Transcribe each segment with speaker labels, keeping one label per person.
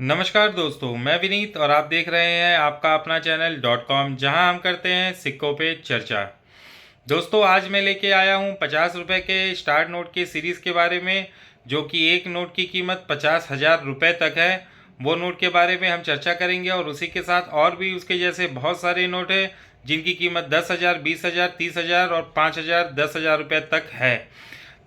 Speaker 1: नमस्कार दोस्तों, मैं विनीत और आप देख रहे हैं आपका अपना चैनल .com, जहां हम करते हैं सिक्कों पे चर्चा। दोस्तों, आज मैं लेके आया हूं 50 रुपए के स्टार नोट की सीरीज़ के बारे में, जो कि एक नोट की कीमत 50,000 रुपये तक है। वो नोट के बारे में हम चर्चा करेंगे और उसी के साथ और भी उसके जैसे बहुत सारे नोट हैं जिनकी कीमत 10,000, 20,000, 30,000 और 5,000, 10,000 रुपये तक है।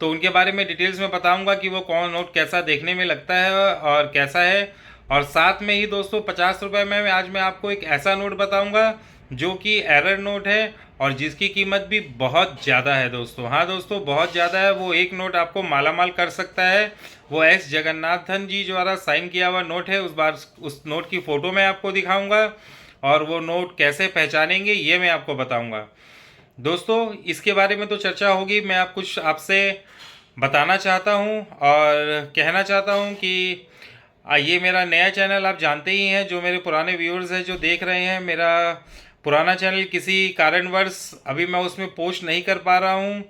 Speaker 1: तो उनके बारे में डिटेल्स में बताऊंगा कि वो कौन नोट कैसा देखने में लगता है और कैसा है। और साथ में ही दोस्तों 50 रुपये में आज मैं आपको एक ऐसा नोट बताऊंगा जो कि एरर नोट है और जिसकी कीमत भी बहुत ज़्यादा है दोस्तों। हाँ दोस्तों, बहुत ज़्यादा है। वो एक नोट आपको मालामाल कर सकता है। वो एस जगन्नाथन जी द्वारा साइन किया हुआ नोट है। उस नोट की फ़ोटो मैं आपको दिखाऊंगा और वो नोट कैसे पहचानेंगे ये मैं आपको बताऊंगा। दोस्तों, इसके बारे में तो चर्चा होगी। मैं आप कुछ आपसे बताना चाहता हूं और कहना चाहता हूं कि ये मेरा नया चैनल आप जानते ही हैं। जो मेरे पुराने व्यूअर्स हैं जो देख रहे हैं, मेरा पुराना चैनल किसी कारणवश अभी मैं उसमें पोस्ट नहीं कर पा रहा हूं,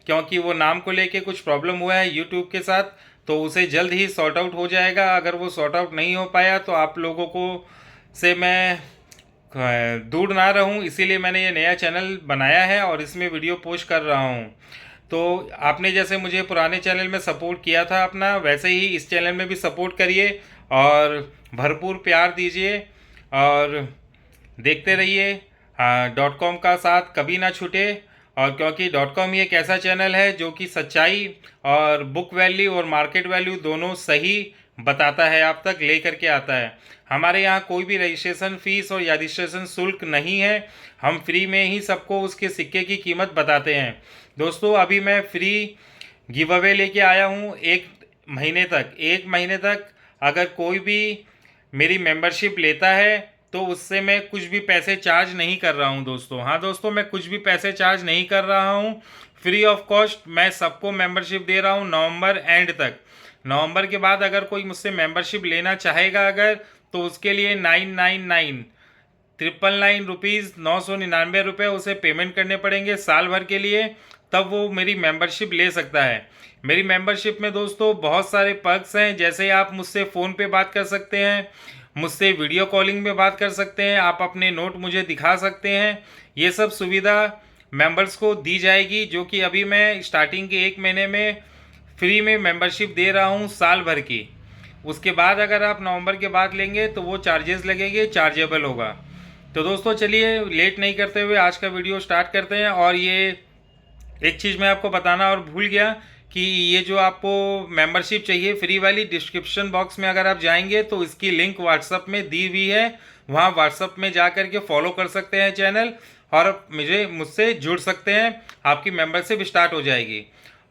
Speaker 1: क्योंकि वो नाम को लेके कुछ प्रॉब्लम हुआ है यूट्यूब के साथ। तो उसे जल्द ही सॉर्ट आउट हो जाएगा। अगर वो सॉर्ट आउट नहीं हो पाया तो आप लोगों को से मैं दूर ना रहूं, इसीलिए मैंने ये नया चैनल बनाया है और इसमें वीडियो पोस्ट कर रहा हूं। तो आपने जैसे मुझे पुराने चैनल में सपोर्ट किया था अपना, वैसे ही इस चैनल में भी सपोर्ट करिए और भरपूर प्यार दीजिए और देखते रहिए। हाँ, .com का साथ कभी ना छूटे। और क्योंकि .com ही एक ऐसा चैनल है जो कि सच्चाई और बुक वैल्यू और मार्केट वैल्यू दोनों सही बताता है, आप तक ले करके आता है। हमारे यहाँ कोई भी रजिस्ट्रेशन फीस और या रजिस्ट्रेशन शुल्क नहीं है। हम फ्री में ही सबको उसके सिक्के की कीमत बताते हैं। दोस्तों, अभी मैं फ्री गिव अवे लेके आया हूँ एक महीने तक अगर कोई भी मेरी मेंबरशिप लेता है तो उससे मैं कुछ भी पैसे चार्ज नहीं कर रहा हूँ दोस्तों। हाँ दोस्तों, मैं कुछ भी पैसे चार्ज नहीं कर रहा हूँ। फ्री ऑफ कॉस्ट मैं सबको मेंबरशिप दे रहा हूँ नवंबर एंड तक। नवंबर के बाद अगर कोई मुझसे मेंबरशिप लेना चाहेगा अगर, तो उसके लिए 999 ₹999 उसे पेमेंट करने पड़ेंगे साल भर के लिए। तब वो मेरी मेंबरशिप ले सकता है। मेरी मेंबरशिप में दोस्तों बहुत सारे पर्क्स हैं, जैसे आप मुझसे फ़ोन पे बात कर सकते हैं, मुझसे वीडियो कॉलिंग में बात कर सकते हैं, आप अपने नोट मुझे दिखा सकते हैं। ये सब सुविधा मेंबर्स को दी जाएगी, जो कि अभी मैं स्टार्टिंग के एक महीने में फ्री में मेंबरशिप दे रहा हूँ साल भर की। उसके बाद अगर आप नवंबर के बाद लेंगे तो वो चार्जेस लगेंगे, चार्जेबल होगा। तो दोस्तों चलिए लेट नहीं करते हुए आज का वीडियो स्टार्ट करते हैं। और ये एक चीज़ मैं आपको बताना और भूल गया कि ये जो आपको मेंबरशिप चाहिए फ्री वाली, डिस्क्रिप्शन बॉक्स में अगर आप जाएंगे तो इसकी लिंक व्हाट्सअप में दी हुई है। वहाँ व्हाट्सअप में जा कर के फॉलो कर सकते हैं चैनल और मुझसे जुड़ सकते हैं। आपकी मेंबरशिप स्टार्ट हो जाएगी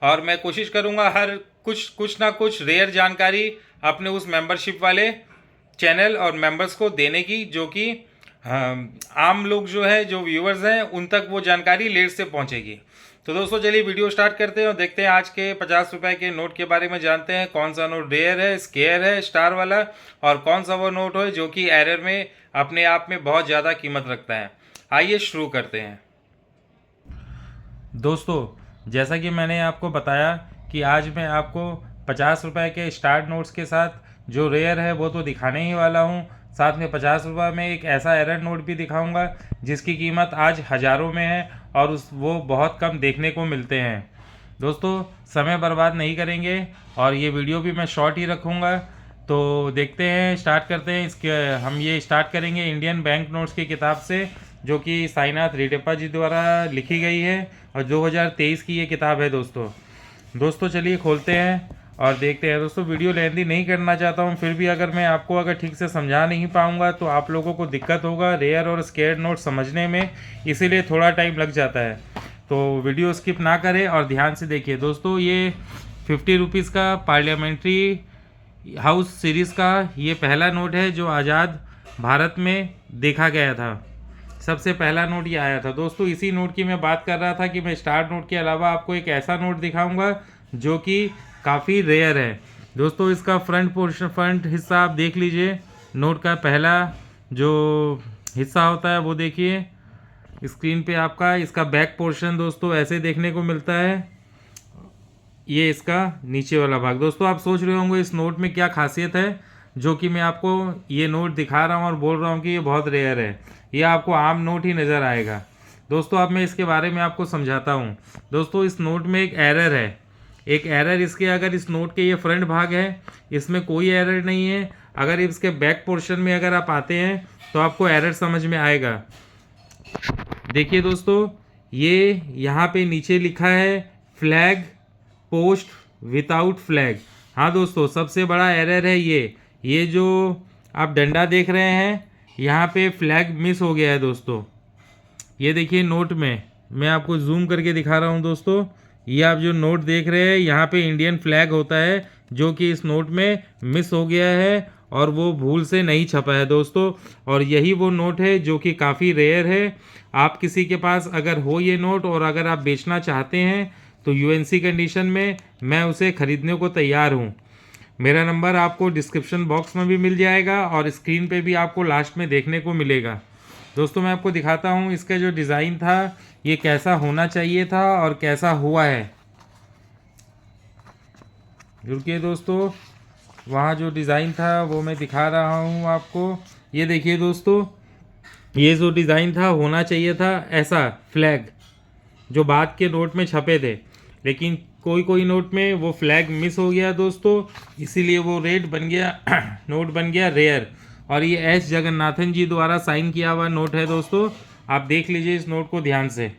Speaker 1: और मैं कोशिश करूँगा हर कुछ ना कुछ रेयर जानकारी अपने उस मेंबरशिप वाले चैनल और मेंबर्स को देने की, जो कि आम लोग जो है, जो व्यूअर्स हैं, उन तक वो जानकारी लेट से पहुंचेगी। तो दोस्तों चलिए वीडियो स्टार्ट करते हैं और देखते हैं आज के 50 रुपए के नोट के बारे में। जानते हैं कौन सा नोट रेयर है, स्केयर है, स्टार वाला, और कौन सा वो नोट है जो कि एरर में अपने आप में बहुत ज़्यादा कीमत रखता है। आइए शुरू करते हैं। दोस्तों, जैसा कि मैंने आपको बताया कि आज मैं आपको 50 रुपए के स्टार नोट्स के साथ जो रेयर है वो तो दिखाने ही वाला हूँ, साथ में 50 रुपये में एक ऐसा एरर नोट भी दिखाऊंगा जिसकी कीमत आज हज़ारों में है और वो बहुत कम देखने को मिलते हैं। दोस्तों, समय बर्बाद नहीं करेंगे और ये वीडियो भी मैं शॉर्ट ही रखूँगा। तो देखते हैं, स्टार्ट करते हैं। हम ये स्टार्ट करेंगे इंडियन बैंक नोट्स की किताब से, जो कि साईनाथ रेड्डप्पा जी द्वारा लिखी गई है और 2023 की ये किताब है दोस्तों चलिए खोलते हैं और देखते हैं। दोस्तों, वीडियो लेंथी नहीं करना चाहता हूँ, फिर भी अगर मैं आपको ठीक से समझा नहीं पाऊँगा तो आप लोगों को दिक्कत होगा रेयर और स्केयर नोट समझने में, इसीलिए थोड़ा टाइम लग जाता है। तो वीडियो स्किप ना करें और ध्यान से देखिए। दोस्तों, ये 50 रुपीज़ का पार्लियामेंट्री हाउस सीरीज़ का ये पहला नोट है जो आज़ाद भारत में देखा गया था। सबसे पहला नोट ये आया था। दोस्तों, इसी नोट की मैं बात कर रहा था कि मैं स्टार नोट के अलावा आपको एक ऐसा नोट दिखाऊंगा जो कि काफ़ी रेयर है। दोस्तों, इसका फ्रंट हिस्सा आप देख लीजिए। नोट का पहला जो हिस्सा होता है वो देखिए स्क्रीन पे आपका। इसका बैक पोर्शन दोस्तों ऐसे देखने को मिलता है। ये इसका नीचे वाला भाग। दोस्तों, आप सोच रहे होंगे इस नोट में क्या खासियत है। जो कि मैं आपको ये नोट दिखा रहा हूँ और बोल रहा हूँ कि ये बहुत रेयर है। ये आपको आम नोट ही नज़र आएगा। दोस्तों अब मैं इसके बारे में आपको समझाता हूँ। दोस्तों इस नोट में एक एरर है। एक एरर इसके, अगर इस नोट के ये फ्रंट भाग है इसमें कोई एरर नहीं है। अगर इसके बैक पोर्शन में अगर आप आते हैं तो आपको एरर समझ में आएगा। देखिए दोस्तों, ये यहाँ पे नीचे लिखा है फ्लैग पोस्ट विदाउट फ्लैग। हाँ दोस्तों, सबसे बड़ा एरर है ये जो आप डंडा देख रहे हैं यहाँ पे फ्लैग मिस हो गया है दोस्तों। ये देखिए नोट में, मैं आपको जूम करके दिखा रहा हूँ दोस्तों। ये आप जो नोट देख रहे हैं यहाँ पे इंडियन फ्लैग होता है, जो कि इस नोट में मिस हो गया है और वो भूल से नहीं छपा है दोस्तों। और यही वो नोट है जो कि काफ़ी रेयर है। आप किसी के पास अगर हो ये नोट और अगर आप बेचना चाहते हैं तो यूएनसी कंडीशन में मैं उसे ख़रीदने को तैयार हूँ। मेरा नंबर आपको डिस्क्रिप्शन बॉक्स में भी मिल जाएगा और स्क्रीन पे भी आपको लास्ट में देखने को मिलेगा। दोस्तों मैं आपको दिखाता हूँ इसका जो डिज़ाइन था ये कैसा होना चाहिए था और कैसा हुआ है। रुकिए दोस्तों, वहाँ जो डिज़ाइन था वो मैं दिखा रहा हूँ आपको। ये देखिए दोस्तों, ये जो डिज़ाइन था होना चाहिए था ऐसा फ्लैग जो बाद के नोट में छपे थे, लेकिन कोई नोट में वो फ्लैग मिस हो गया दोस्तों, इसीलिए वो रेड बन गया नोट बन गया रेयर। और ये एस जगन्नाथन जी द्वारा साइन किया हुआ नोट है दोस्तों। आप देख लीजिए इस नोट को ध्यान से।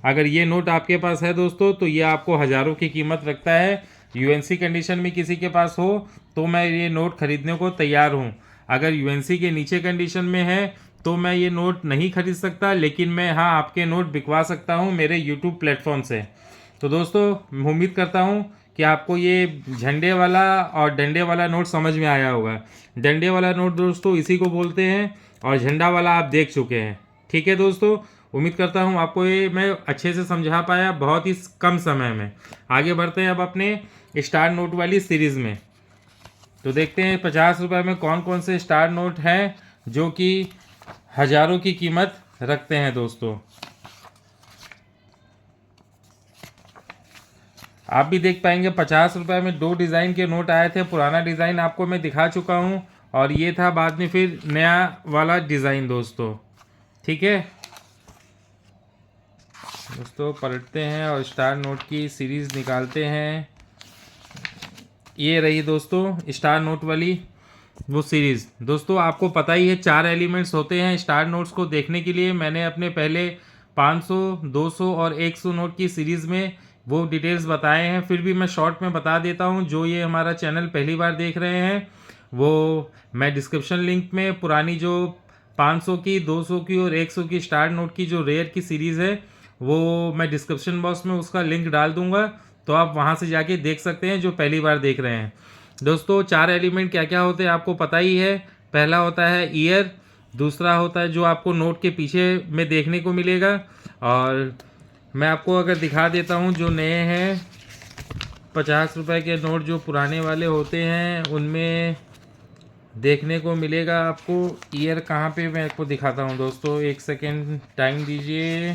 Speaker 1: अगर ये नोट आपके पास है दोस्तों तो ये आपको हज़ारों की कीमत रखता है। यूएनसी कंडीशन में किसी के पास हो तो मैं ये नोट खरीदने को तैयार हूँ। अगर यूएनसी के नीचे कंडीशन में है तो मैं ये नोट नहीं खरीद सकता, लेकिन मैं हाँ आपके नोट बिकवा सकता हूँ मेरे यूट्यूब प्लेटफॉर्म से। तो दोस्तों उम्मीद करता हूँ कि आपको ये झंडे वाला और डंडे वाला नोट समझ में आया होगा। डंडे वाला नोट दोस्तों इसी को बोलते हैं और झंडा वाला आप देख चुके हैं। ठीक है दोस्तों, उम्मीद करता हूँ आपको ये मैं अच्छे से समझा पाया बहुत ही कम समय में। आगे बढ़ते हैं अब अपने स्टार नोट वाली सीरीज़ में। तो देखते हैं 50 रुपये में कौन कौन से स्टार नोट हैं जो कि हज़ारों की कीमत रखते हैं दोस्तों। आप भी देख पाएंगे 50 रुपये में 2 डिज़ाइन के नोट आए थे। पुराना डिज़ाइन आपको मैं दिखा चुका हूँ और ये था बाद में फिर नया वाला डिज़ाइन दोस्तों। ठीक है दोस्तों, पलटते हैं और स्टार नोट की सीरीज़ निकालते हैं। ये रही दोस्तों स्टार नोट वाली वो सीरीज़। दोस्तों आपको पता ही है 4 एलिमेंट्स होते हैं स्टार नोट्स को देखने के लिए। मैंने अपने पहले 500, 200 और 100 नोट की सीरीज़ में वो डिटेल्स बताए हैं, फिर भी मैं शॉर्ट में बता देता हूँ। जो ये हमारा चैनल पहली बार देख रहे हैं वो मैं डिस्क्रिप्शन लिंक में पुरानी जो 500 की, 200 की और 100 की स्टार नोट की जो रेयर की सीरीज़ है वो मैं डिस्क्रिप्शन बॉक्स में उसका लिंक डाल दूंगा, तो आप वहाँ से जाके देख सकते हैं जो पहली बार देख रहे हैं। दोस्तों 4 एलिमेंट क्या क्या होते हैं आपको पता ही है। पहला होता है ईयर, दूसरा होता है जो आपको नोट के पीछे में देखने को मिलेगा, और मैं आपको अगर दिखा देता हूँ जो नए हैं 50 रुपये के नोट जो पुराने वाले होते हैं उनमें देखने को मिलेगा आपको ईयर कहाँ पे, मैं आपको दिखाता हूँ दोस्तों। एक सेकेंड टाइम दीजिए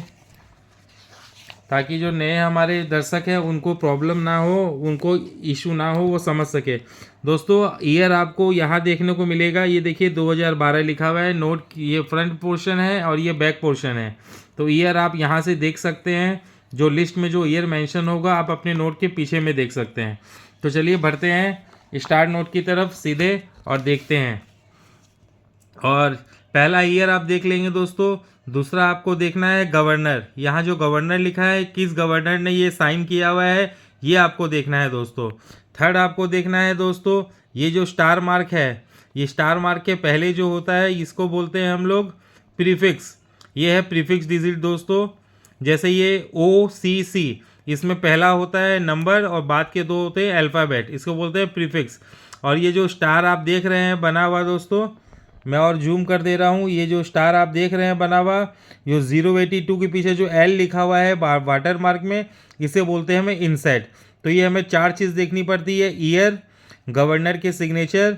Speaker 1: ताकि जो नए हमारे दर्शक हैं उनको प्रॉब्लम ना हो, उनको इशू ना हो, वो समझ सके। दोस्तों ईयर आपको यहाँ देखने को मिलेगा। ये देखिए 2012 लिखा हुआ है नोट, ये फ्रंट पोर्शन है और ये बैक पोर्शन है। तो ईयर आप यहाँ से देख सकते हैं, जो लिस्ट में जो ईयर मेंशन होगा आप अपने नोट के पीछे में देख सकते हैं। तो चलिए बढ़ते हैं स्टार नोट की तरफ सीधे और देखते हैं। और पहला ईयर आप देख लेंगे दोस्तों। दूसरा आपको देखना है गवर्नर। यहाँ जो गवर्नर लिखा है किस गवर्नर ने ये साइन किया हुआ है ये आपको देखना है दोस्तों। थर्ड आपको देखना है दोस्तों ये जो स्टार मार्क है, ये स्टार मार्क के पहले जो होता है इसको बोलते हैं हम लोग प्रीफिक्स। ये है प्रीफिक्स डिजिट दोस्तों। जैसे ये OCC, इसमें पहला होता है नंबर और बाद के 2 होते हैं अल्फ़ाबेट, इसको बोलते हैं प्रीफिक्स। और ये जो स्टार आप देख रहे हैं बना हुआ दोस्तों, मैं और जूम कर दे रहा हूँ, ये जो स्टार आप देख रहे हैं बना हुआ, ये 082 के पीछे जो L लिखा हुआ है वाटर मार्क में, इसे बोलते हैं हमें इनसेट। तो ये हमें 4 चीज़ देखनी पड़ती है, ईयर, गवर्नर के सिग्नेचर,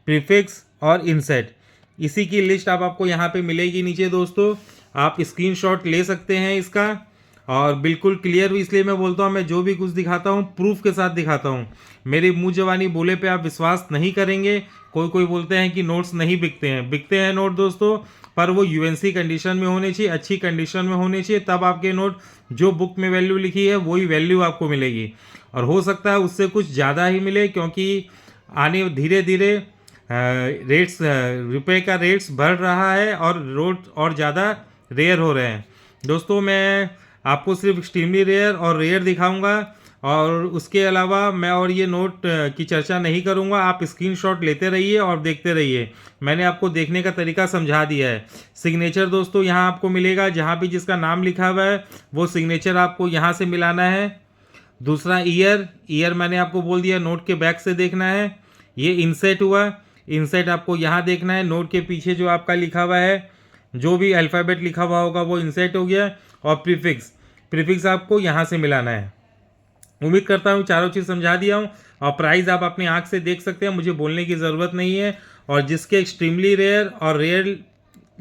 Speaker 1: प्रीफिक्स और इनसेट। इसी की लिस्ट आपको यहाँ पे मिलेगी नीचे दोस्तों। आप स्क्रीनशॉट ले सकते हैं इसका, और बिल्कुल क्लियर इसलिए मैं बोलता हूँ, मैं जो भी कुछ दिखाता हूँ प्रूफ के साथ दिखाता हूँ। मेरी मुँह जवानी बोले पे आप विश्वास नहीं करेंगे, कोई कोई बोलते हैं कि नोट्स नहीं बिकते हैं, बिकते हैं नोट दोस्तों, पर वो यूएनसी कंडीशन में होने चाहिए, अच्छी कंडीशन में होने चाहिए, तब आपके नोट जो बुक में वैल्यू लिखी है वही वैल्यू आपको मिलेगी। और हो सकता है उससे कुछ ज़्यादा ही मिले, क्योंकि आने धीरे धीरे रेट्स रुपए का रेट्स बढ़ रहा है और नोट और ज़्यादा रेयर हो रहे हैं दोस्तों। मैं आपको सिर्फ एक्सट्रीमली रेयर और रेयर दिखाऊंगा, और उसके अलावा मैं और ये नोट की चर्चा नहीं करूंगा। आप स्क्रीनशॉट लेते रहिए और देखते रहिए। मैंने आपको देखने का तरीका समझा दिया है। सिग्नेचर दोस्तों यहाँ आपको मिलेगा, जहाँ भी जिसका नाम लिखा हुआ है वो सिग्नेचर आपको यहाँ से मिलाना है। दूसरा ईयर मैंने आपको बोल दिया, नोट के बैक से देखना है। ये इंसेट हुआ, इंसेट आपको यहाँ देखना है, नोट के पीछे जो आपका लिखा हुआ है, जो भी अल्फ़ाबेट लिखा हुआ होगा वो इंसेट हो गया। और प्रीफिक्स आपको यहाँ से मिलाना है। उम्मीद करता हूँ चारों चीज़ समझा दिया हूँ। और प्राइस आप अपनी आंख से देख सकते हैं, मुझे बोलने की ज़रूरत नहीं है। और जिसके एक्सट्रीमली रेयर और रेयर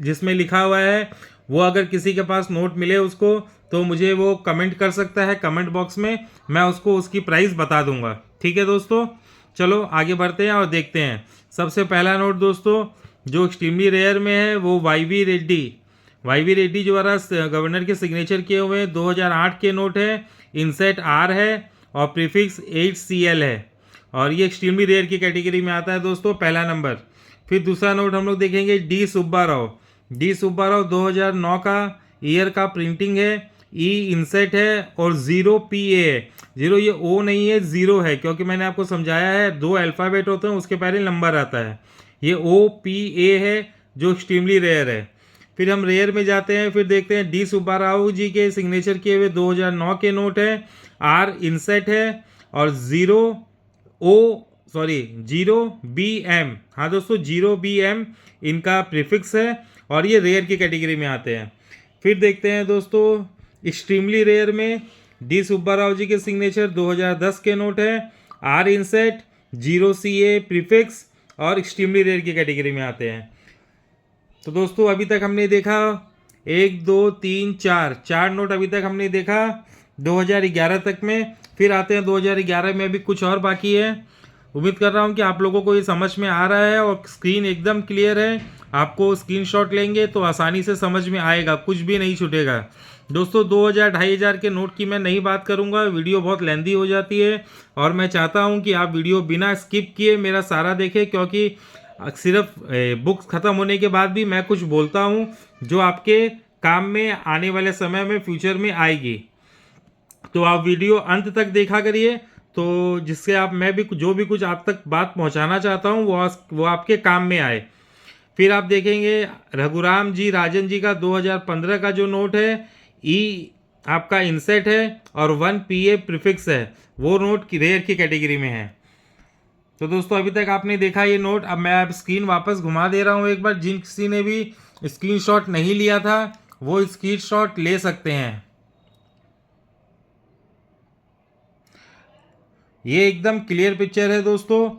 Speaker 1: जिसमें लिखा हुआ है, वो अगर किसी के पास नोट मिले उसको, तो मुझे वो कमेंट कर सकता है कमेंट बॉक्स में, मैं उसको उसकी प्राइस बता दूंगा। ठीक है दोस्तों, चलो आगे बढ़ते हैं और देखते हैं। सबसे पहला नोट दोस्तों जो एक्सट्रीमली रेयर में है वो वाईवी रेड्डी द्वारा गवर्नर के सिग्नेचर किए हुए 2008 के नोट है। इंसेट आर है और प्रीफिक्स 8CL है, और ये एक्सट्रीमली रेयर की कैटेगरी में आता है दोस्तों, पहला नंबर। फिर दूसरा नोट हम लोग देखेंगे डी सुब्बा राव 2009 का ईयर का प्रिंटिंग है। ई इंसेट है और 0PA है। 0 ये ओ नहीं है, 0 है, क्योंकि मैंने आपको समझाया है 2 अल्फ़ाबेट होते हैं उसके पहले नंबर आता है। ये OPA है जो एक्सट्रीमली रेयर है। फिर हम रेयर में जाते हैं, फिर देखते हैं डी सुब्बा राव जी के सिग्नेचर किए हुए 2009 के नोट है। आर इंसेट है और 0BM, हाँ दोस्तों 0BM इनका प्रीफिक्स है, और ये रेयर की कैटेगरी में आते हैं। फिर देखते हैं दोस्तों एक्सट्रीमली रेयर में डी सुब्बा राव जी के सिग्नेचर 2010 के नोट है। आर इंसेट, 0CA प्रीफिक्स, और एक्सट्रीमली रेयर की कैटेगरी में आते हैं। तो दोस्तों अभी तक हमने देखा 1 2 3 4 नोट अभी तक हमने देखा 2011 तक में। फिर आते हैं 2011 में, अभी कुछ और बाकी है। उम्मीद कर रहा हूँ कि आप लोगों को ये समझ में आ रहा है और स्क्रीन एकदम क्लियर है। आपको स्क्रीनशॉट लेंगे तो आसानी से समझ में आएगा, कुछ भी नहीं छूटेगा दोस्तों। 2000-2500 के नोट की मैं नहीं बात करूंगा, वीडियो बहुत लेंदी हो जाती है, और मैं चाहता हूं कि आप वीडियो बिना स्किप किए मेरा सारा देखें, क्योंकि सिर्फ बुक्स ख़त्म होने के बाद भी मैं कुछ बोलता हूं जो आपके काम में आने वाले समय में फ्यूचर में आएगी। तो आप वीडियो अंत तक देखा करिए, तो जिससे मैं भी जो भी कुछ आप तक बात पहुंचाना चाहता हूं वो आपके काम में आए। फिर आप देखेंगे रघुराम जी राजन जी का 2015 का जो नोट है, ई आपका इंसेट है और 1PA प्रीफिक्स है, वो नोट की रेयर की कैटेगरी में है। तो दोस्तों अभी तक आपने देखा ये नोट। अब मैं स्क्रीन वापस घुमा दे रहा हूँ एक बार। जिन किसी ने भी स्क्रीनशॉट नहीं लिया था वो स्क्रीनशॉट ले सकते हैं। ये एकदम क्लियर पिक्चर है दोस्तों।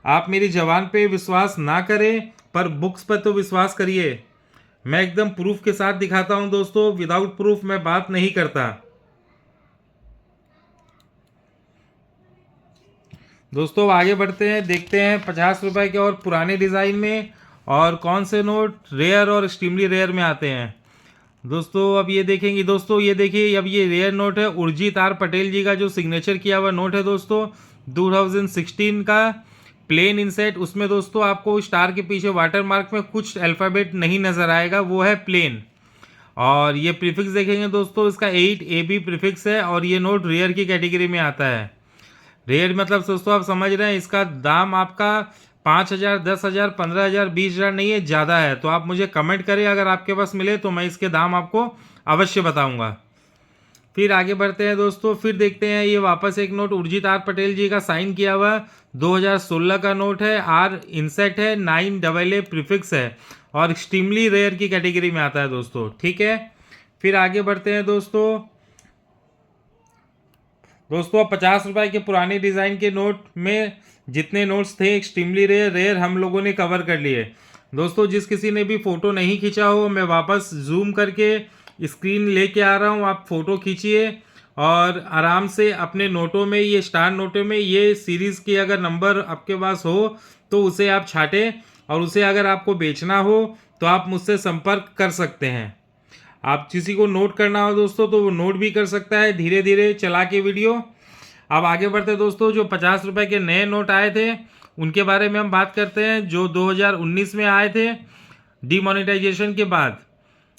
Speaker 1: आप मेरी जबान पे विश्वास ना करें, पर बुक्स पर तो विश्वास करिए। मैं एकदम प्रूफ के साथ दिखाता हूं दोस्तों, विदाउट प्रूफ मैं बात नहीं करता। दोस्तों आगे बढ़ते हैं, देखते हैं 50 रुपए के और पुराने डिज़ाइन में और कौन से नोट रेयर और एक्सट्रीमली रेयर में आते हैं। दोस्तों अब ये देखेंगे दोस्तों, ये देखिए अब ये रेयर नोट है। उर्जित आर पटेल जी का जो सिग्नेचर किया हुआ नोट है दोस्तों, 2016 का प्लेन इंसेट। उसमें दोस्तों आपको स्टार के पीछे वाटर मार्क में कुछ अल्फ़ाबेट नहीं नज़र आएगा, वो है प्लेन। और ये प्रीफिक्स देखेंगे दोस्तों, इसका 8AB प्रीफिक्स है, और ये नोट रेयर की कैटेगरी में आता है। रेयर मतलब दोस्तों आप समझ रहे हैं, इसका दाम आपका 5,000, 10,000, 15,000, 20,000 नहीं है, ज़्यादा है। तो आप मुझे कमेंट करें, अगर आपके पास मिले तो मैं इसके दाम आपको अवश्य बताऊंगा। फिर आगे बढ़ते हैं दोस्तों, फिर देखते हैं ये वापस एक नोट उर्जित आर पटेल जी का साइन किया हुआ 2016 का नोट है। आर इंसेट है, 9AA प्रीफिक्स है, और एक्सट्रीमली रेयर की कैटेगरी में आता है दोस्तों। ठीक है, फिर आगे बढ़ते हैं दोस्तों। अब 50 रुपए के पुराने डिज़ाइन के नोट में जितने नोट्स थे एक्सट्रीमली रेयर हम लोगों ने कवर कर लिए दोस्तों। जिस किसी ने भी फ़ोटो नहीं खींचा हो, मैं वापस जूम करके स्क्रीन लेके आ रहा हूँ, आप फ़ोटो खींचिए और आराम से अपने नोटों में, ये स्टार नोटों में ये सीरीज़ के अगर नंबर आपके पास हो तो उसे आप छाटें, और उसे अगर आपको बेचना हो तो आप मुझसे संपर्क कर सकते हैं। आप किसी को नोट करना हो दोस्तों तो वो नोट भी कर सकता है धीरे धीरे चला के वीडियो। अब आगे बढ़ते दोस्तों, जो 50 रुपए के नए नोट आए थे उनके बारे में हम बात करते हैं, जो 2019 में आए थे डीमोनेटाइजेशन के बाद।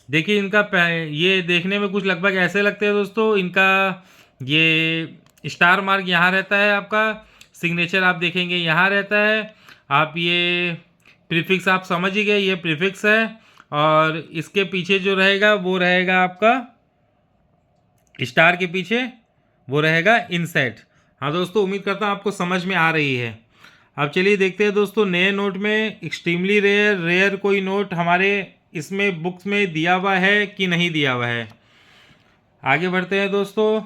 Speaker 1: देखिए इनका ये देखने में कुछ लगभग ऐसे लगते हैं दोस्तों। इनका ये स्टार मार्क यहाँ रहता है, आपका सिग्नेचर आप देखेंगे यहाँ रहता है। आप ये प्रीफिक्स आप समझ ही गए, ये प्रीफिक्स है, और इसके पीछे जो रहेगा वो रहेगा आपका स्टार के पीछे वो रहेगा इनसेट। हाँ दोस्तों, उम्मीद करता हूँ आपको समझ में आ रही है। अब चलिए देखते हैं दोस्तों, नए नोट में एक्सट्रीमली रेयर कोई नोट हमारे इसमें बुक्स में दिया हुआ है कि नहीं दिया हुआ है। आगे बढ़ते हैं दोस्तों,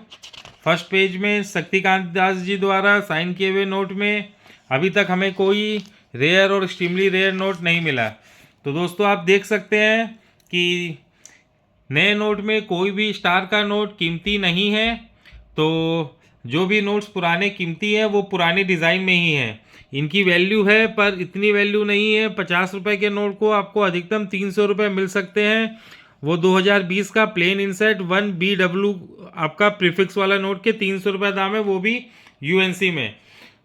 Speaker 1: फर्स्ट पेज में शक्तिकांत दास जी द्वारा साइन किए हुए नोट में अभी तक हमें कोई रेयर और एक्सट्रीमली रेयर नोट नहीं मिला। तो दोस्तों आप देख सकते हैं कि नए नोट में कोई भी स्टार का नोट कीमती नहीं है। तो जो भी नोट्स पुराने कीमती हैं वो पुराने डिज़ाइन में ही हैं। इनकी वैल्यू है पर इतनी वैल्यू नहीं है। 50 रुपये के नोट को आपको अधिकतम 300 रुपये मिल सकते हैं। वो 2020 का प्लेन इंसेट 1BW आपका प्रीफिक्स वाला नोट के 300 रुपये दाम है, वो भी यूएनसी में।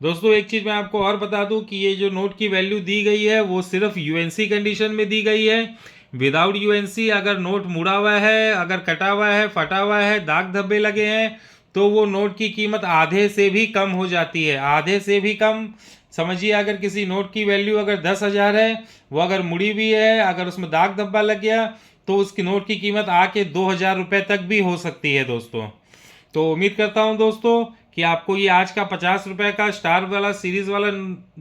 Speaker 1: दोस्तों एक चीज़ मैं आपको और बता दूं कि ये जो नोट की वैल्यू दी गई है वो सिर्फ यूएनसी कंडीशन में दी गई है। विदाउट यूएनसी अगर नोट मुड़ा हुआ है, अगर कटा हुआ है, फटा हुआ है, दाग धब्बे लगे हैं, तो वो नोट की कीमत आधे से भी कम हो जाती है, आधे से भी कम। समझिए अगर किसी नोट की वैल्यू अगर 10,000 है, वो अगर मुड़ी भी है, अगर उसमें दाग धब्बा लग गया तो उसकी नोट की कीमत आके 2,000 रुपये तक भी हो सकती है दोस्तों। तो उम्मीद करता हूँ दोस्तों कि आपको ये आज का 50 रुपये का स्टार वाला सीरीज़ वाला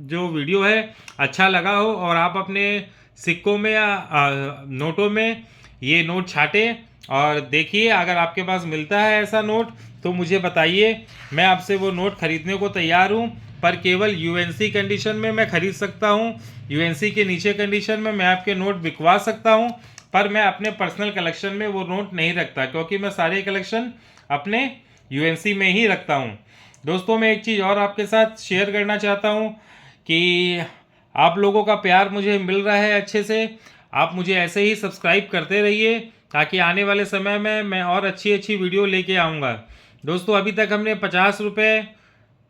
Speaker 1: जो वीडियो है अच्छा लगा हो, और आप अपने सिक्कों में या नोटों में ये नोट छाटें और देखिए अगर आपके पास मिलता है ऐसा नोट तो मुझे बताइए। मैं आपसे वो नोट खरीदने को तैयार हूँ, पर केवल यूएनसी कंडीशन में मैं खरीद सकता हूँ। यूएनसी के नीचे कंडीशन में मैं आपके नोट बिकवा सकता हूँ, पर मैं अपने पर्सनल कलेक्शन में वो नोट नहीं रखता, क्योंकि मैं सारे कलेक्शन अपने यूएनसी में ही रखता हूँ। दोस्तों मैं एक चीज़ और आपके साथ शेयर करना चाहता हूँ कि आप लोगों का प्यार मुझे मिल रहा है अच्छे से। आप मुझे ऐसे ही सब्सक्राइब करते रहिए ताकि आने वाले समय में मैं और अच्छी अच्छी वीडियो लेके आऊँगा। दोस्तों अभी तक हमने 50 रुपये,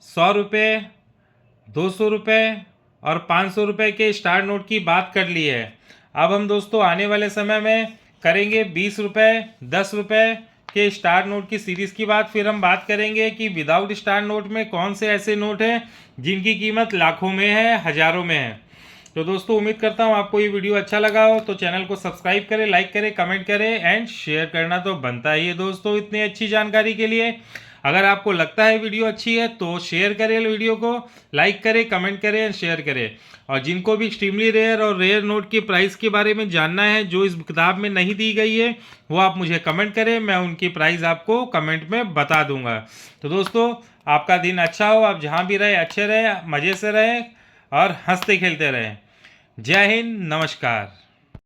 Speaker 1: 100 रुपये, 200 रुपये और 500 रुपये के स्टार नोट की बात कर ली है। अब हम दोस्तों आने वाले समय में करेंगे 20 रुपये, 10 रुपये के स्टार नोट की सीरीज़ की बात। फिर हम बात करेंगे कि विदाउट स्टार नोट में कौन से ऐसे नोट हैं जिनकी कीमत लाखों में है, हज़ारों में है। तो दोस्तों उम्मीद करता हूँ आपको ये वीडियो अच्छा लगा हो, तो चैनल को सब्सक्राइब करें, लाइक करें, कमेंट करें एंड शेयर करना तो बनता ही है दोस्तों इतनी अच्छी जानकारी के लिए। अगर आपको लगता है वीडियो अच्छी है तो शेयर करें वीडियो को, लाइक करें, कमेंट करें एंड शेयर करें। और जिनको भी एक्सट्रीमली रेयर और रेयर नोट की प्राइस के बारे में जानना है जो इस किताब में नहीं दी गई है, वो आप मुझे कमेंट करें, मैं उनकी प्राइस आपको कमेंट में बता दूंगा। तो दोस्तों आपका दिन अच्छा हो, आप जहाँ भी रहें अच्छे रहें, मज़े से रहें और हंसते खेलते रहें। जय हिंद, नमस्कार।